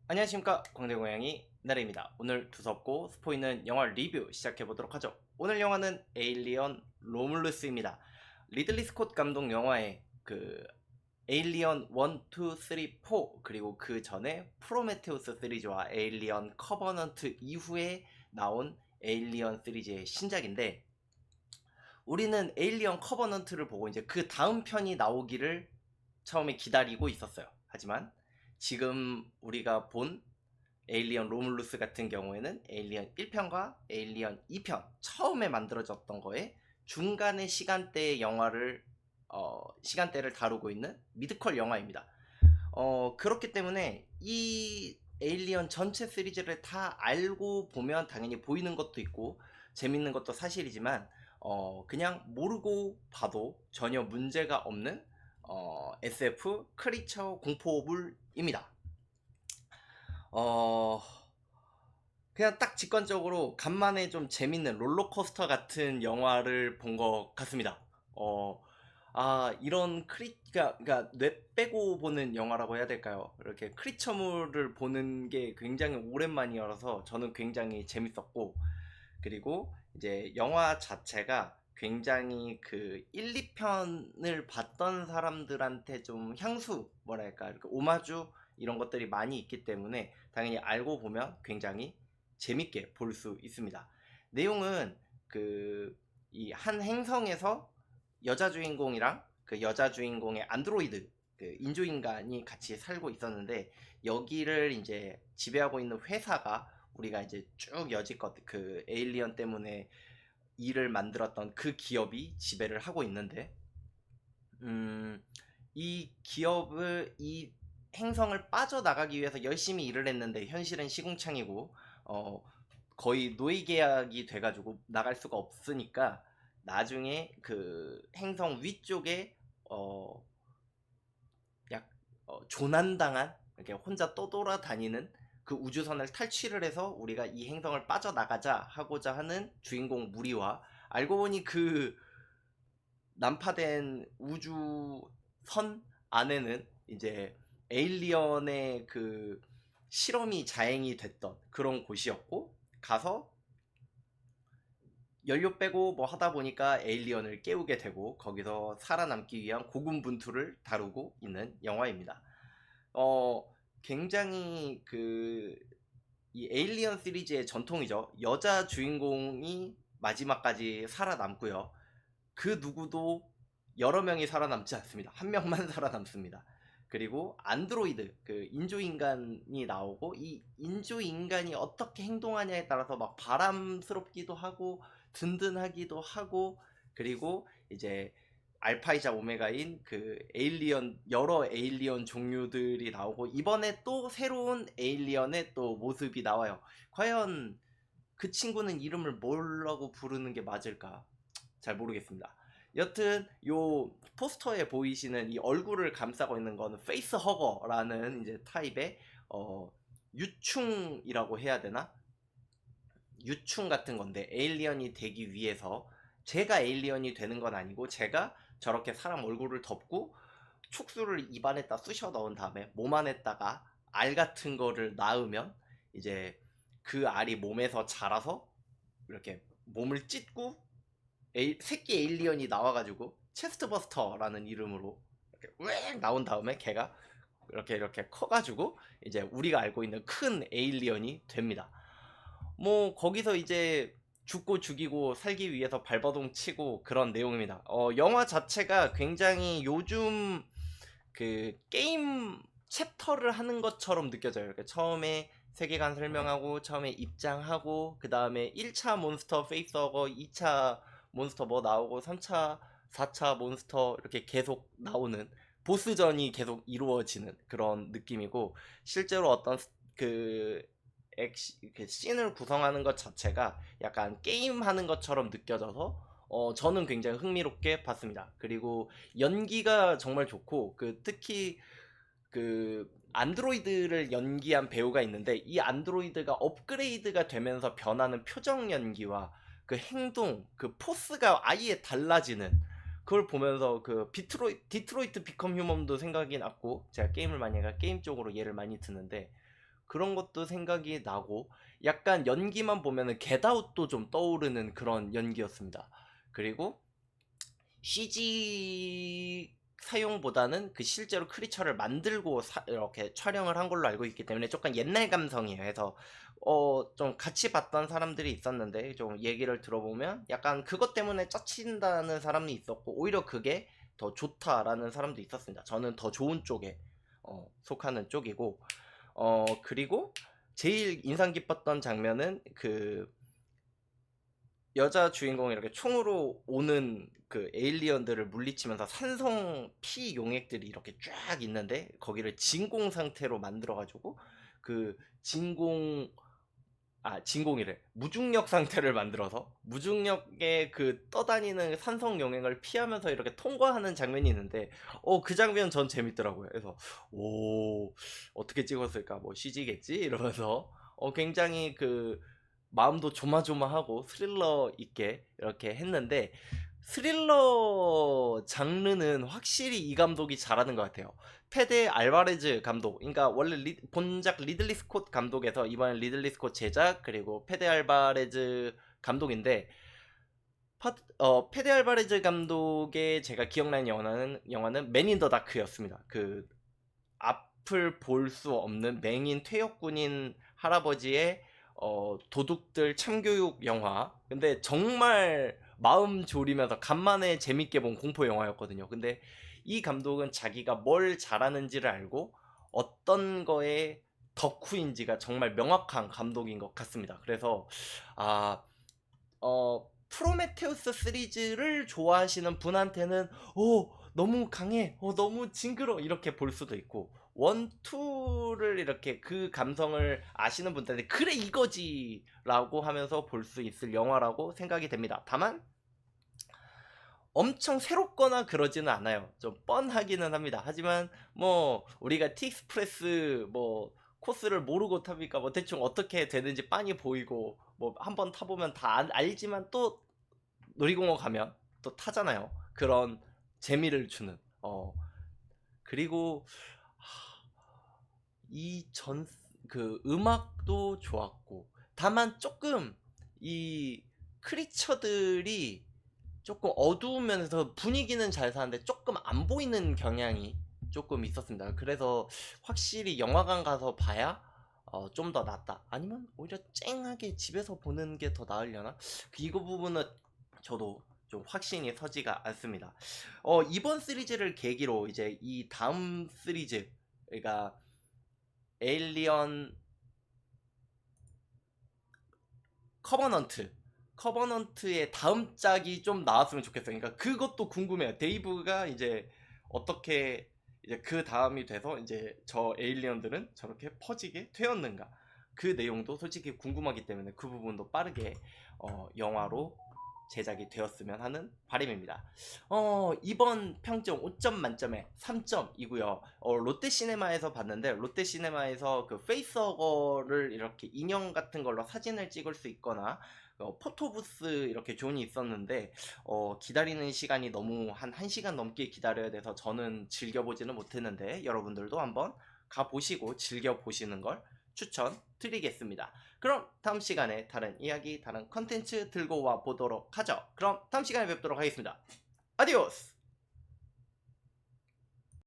안녕하십니까, 광대고양이 나래입니다. 오늘 두섭고 스포 있는 영화 리뷰 시작해보도록 하죠. 오늘 영화는 에일리언 로물루스입니다. 리들리 스콧 감독 영화의 에일리언 1, 2, 3, 4 그리고 그 전에 프로메테우스 시리즈와 에일리언 커버넌트 이후에 나온 에일리언 시리즈의 신작인데, 우리는 에일리언 커버넌트를 보고 이제 그 다음 편이 나오기를 처음에 기다리고 있었어요. 하지만 지금 우리가 본 에일리언 로물루스 같은 경우에는 에일리언 1편과 에일리언 2편 처음에 만들어졌던 거에 중간의 시간대의 시간대를 다루고 있는 미드컬 영화입니다. 그렇기 때문에 이 에일리언 전체 시리즈를 다 알고 보면 당연히 보이는 것도 있고 재밌는 것도 사실이지만, 그냥 모르고 봐도 전혀 문제가 없는 SF 크리처 공포물입니다. 어, 그냥 딱 직관적으로 간만에 좀 재밌는 롤러코스터 같은 영화를 본 것 같습니다. 이런 그러니까 뇌 빼고 보는 영화라고 해야 될까요? 이렇게 크리처물을 보는 게 굉장히 오랜만이어서 저는 굉장히 재밌었고, 그리고 이제 영화 자체가 굉장히 그 1, 2편을 봤던 사람들한테 좀 향수, 뭐랄까, 이렇게 오마주 이런 것들이 많이 있기 때문에 당연히 알고 보면 굉장히 재밌게 볼 수 있습니다. 내용은 이 한 행성에서 여자 주인공이랑 그 여자 주인공의 안드로이드, 그 인조인간이 같이 살고 있었는데, 여기를 이제 지배하고 있는 회사가 우리가 이제 쭉 여지껏 그 에일리언 때문에 일을 만들었던 그 기업이 지배를 하고 있는데, 이 행성을 빠져나가기 위해서 열심히 일을 했는데 현실은 시궁창이고, 어, 거의 노예 계약이 돼가지고 나갈 수가 없으니까 나중에 그 행성 위쪽에 어, 조난당한, 이렇게 혼자 떠돌아다니는 그 우주선을 탈취를 해서 우리가 이 행성을 빠져나가자 하고자 하는 주인공 무리와, 알고 보니 그 난파된 우주선 안에는 이제 에일리언의 그 실험이 자행이 됐던 그런 곳이었고, 가서 연료 빼고 뭐 하다 보니까 에일리언을 깨우게 되고 거기서 살아남기 위한 고군분투를 다루고 있는 영화입니다. 굉장히 이 에일리언 시리즈의 전통이죠. 여자 주인공이 마지막까지 살아남고요. 그 누구도 여러 명이 살아남지 않습니다. 한 명만 살아남습니다. 그리고 안드로이드, 그 인조인간이 나오고, 이 인조인간이 어떻게 행동하냐에 따라서 막 바람스럽기도 하고 든든하기도 하고, 그리고 이제 알파이자 오메가인 그 에일리언, 여러 에일리언 종류들이 나오고, 이번에 또 새로운 에일리언의 또 모습이 나와요. 과연 그 친구는 이름을 뭐라고 부르는 게 맞을까? 잘 모르겠습니다. 여튼 요 포스터에 보이시는 이 얼굴을 감싸고 있는 거는 페이스 허거라는 이제 타입의 유충이라고 해야 되나? 유충 같은 건데, 에일리언이 되기 위해서 제가 에일리언이 되는 건 아니고, 제가 저렇게 사람 얼굴을 덮고 촉수를 입안에다 쑤셔 넣은 다음에 몸 안에다가 알 같은 거를 낳으면, 이제 그 알이 몸에서 자라서 이렇게 몸을 찢고 새끼 에일리언이 나와가지고 체스트버스터라는 이름으로 이렇게 웽 나온 다음에 걔가 이렇게 커가지고 이제 우리가 알고 있는 큰 에일리언이 됩니다. 뭐 거기서 이제 죽고 죽이고 살기 위해서 발버둥 치고 그런 내용입니다. 영화 자체가 굉장히 요즘 그 게임 챕터를 하는 것처럼 느껴져요. 이렇게 처음에 세계관 설명하고 처음에 입장하고 그 다음에 1차 몬스터 페이스허거, 2차 몬스터 뭐 나오고 3차 4차 몬스터 이렇게 계속 나오는 보스전이 계속 이루어지는 그런 느낌이고, 실제로 어떤 그 그 씬을 구성하는 것 자체가 약간 게임하는 것처럼 느껴져서 저는 굉장히 흥미롭게 봤습니다. 그리고 연기가 정말 좋고, 특히 그 안드로이드를 연기한 배우가 있는데, 이 안드로이드가 업그레이드가 되면서 변하는 표정 연기와 그 행동, 그 포스가 아예 달라지는, 그걸 보면서 그 디트로이트 비컴 휴먼도 생각이 났고, 제가 게임을 많이 해가 게임 쪽으로 예를 많이 드는데, 그런 것도 생각이 나고 약간 연기만 보면은 겟아웃도 좀 떠오르는 그런 연기였습니다. 그리고 CG 사용보다는 그 실제로 크리처를 만들고 이렇게 촬영을 한 걸로 알고 있기 때문에 조금 옛날 감성이에요. 해서 좀 같이 봤던 사람들이 있었는데 좀 얘기를 들어보면 약간 그것 때문에 짜친다는 사람이 있었고 오히려 그게 더 좋다라는 사람도 있었습니다. 저는 더 좋은 쪽에 속하는 쪽이고 그리고 제일 인상 깊었던 장면은 그 여자 주인공이 이렇게 총으로 오는 그 에일리언들을 물리치면서 산성 피 용액들이 이렇게 쫙 있는데 거기를 진공 상태로 만들어가지고 그 진공이래 무중력 상태를 만들어서 무중력의 그 떠다니는 산성 용액을 피하면서 이렇게 통과하는 장면이 있는데 그 장면 전 재밌더라고요. 그래서 오 어떻게 찍었을까 뭐 CG겠지 이러면서 굉장히 그 마음도 조마조마하고 스릴러 있게 이렇게 했는데 스릴러 장르는 확실히 이 감독이 잘하는 것 같아요. 페데 알바레즈 감독, 그러니까 원래 본작 리들리 스콧 감독에서 이번엔 리들리 스콧 제작 그리고 페데 알바레즈 감독인데 페데 알바레즈 감독의 제가 기억나는 영화는 맨 인 더 다크였습니다. 그 앞을 볼 수 없는 맹인 퇴역군인 할아버지의 도둑들 참교육 영화. 근데 정말 마음 졸이면서 간만에 재밌게 본 공포 영화였거든요. 근데 이 감독은 자기가 뭘 잘하는지를 알고 어떤 거에 덕후인지가 정말 명확한 감독인 것 같습니다. 그래서 아, 프로메테우스 시리즈를 좋아하시는 분한테는 너무 강해, 너무 징그러 이렇게 볼 수도 있고 원, 투를 이렇게 그 감성을 아시는 분들한테 그래 이거지 라고 하면서 볼 수 있을 영화라고 생각이 됩니다. 다만 엄청 새롭거나 그러지는 않아요. 좀 뻔하기는 합니다. 하지만 뭐 우리가 티익스프레스 뭐 코스를 모르고 탑니까? 뭐 대충 어떻게 되는지 빤히 보이고 뭐 한번 타보면 다 알지만 또 놀이공원 가면 또 타잖아요. 그런 재미를 주는 그리고 이 그 음악도 좋았고 다만 조금 이 크리처들이 조금 어두우면서 분위기는 잘 사는데 조금 안 보이는 경향이 조금 있었습니다. 그래서 확실히 영화관 가서 봐야 좀 더 낫다. 아니면 오히려 쨍하게 집에서 보는 게 더 나으려나? 이거 부분은 저도 좀 확신이 서지가 않습니다. 이번 시리즈를 계기로 이제 이 다음 시리즈, 그러니까 에일리언 커버넌트의 다음 짝이 좀 나왔으면 좋겠어요. 그러니까 그것도 궁금해요. 데이브가 이제 어떻게 이제 그 다음이 돼서 이제 저 에일리언들은 저렇게 퍼지게 되었는가, 그 내용도 솔직히 궁금하기 때문에 그 부분도 빠르게 영화로 제작이 되었으면 하는 바람입니다. 이번 평점 5점 만점에 3점이고요. 롯데시네마에서 봤는데 롯데시네마에서 그 페이스허거를 이렇게 인형 같은 걸로 사진을 찍을 수 있거나 포토부스 이렇게 존이 있었는데 기다리는 시간이 너무 한 1시간 넘게 기다려야 돼서 저는 즐겨보지는 못했는데 여러분들도 한번 가보시고 즐겨보시는 걸 추천드리겠습니다. 그럼 다음 시간에 다른 이야기, 다른 컨텐츠 들고 와 보도록 하죠. 그럼 다음 시간에 뵙도록 하겠습니다. 아디오스!